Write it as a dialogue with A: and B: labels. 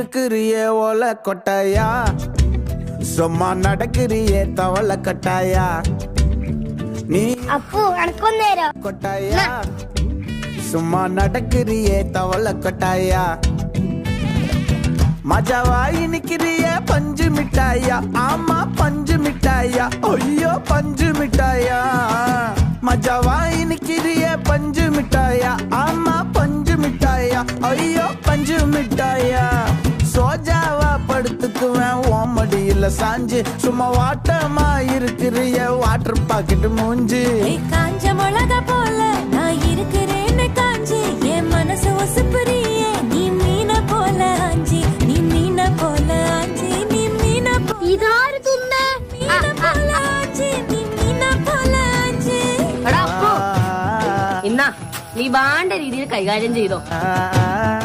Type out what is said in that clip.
A: இருக்கிறியே ஓலை கொட்டாயா, சும்மா நடக்கிறியே தவளை கட்டாயா. நீ
B: அப்போ எனக்கும் நேரம்
A: கொட்டாயா, சும்மா நடக்கிறியே தவளை கொட்டாயா. மஜாவாய் நிக்கிறிய பஞ்சு மிட்டாயா, ஆமா பஞ்சு மிட்டாயா, ஐயோ பஞ்சு மிட்டாயா. மஜாவாய் நிக்கிறிய பஞ்சு மிட்டாயா, ஆமா பஞ்சு மிட்டாயா, ஐயோ பஞ்சு மிட்டாயா. சோஜாவா படுத்துக்குவேன் ஓமடியில சாஞ்சு, சும்மா வாட்டமா இருக்கிறிய வாட்டர் பாக்கெட் மூஞ்சி.
C: காஞ்ச மிளகா போல நான் இருக்கிறேன்னு காஞ்சி, என் மனசு ஒசுப்புறியே நீ மீன போல ஆஞ்சி, நீ மீன போல ஆஞ்சி, நீ மீன
B: ഇതാര് തിന്നേ
C: போல ஆஞ்சி, நீ மீன போல ஆஞ்சி.
D: എന്നാ നീ വേണ്ട രീതിയിൽ കൈകാര്യം ചെയ്തോ.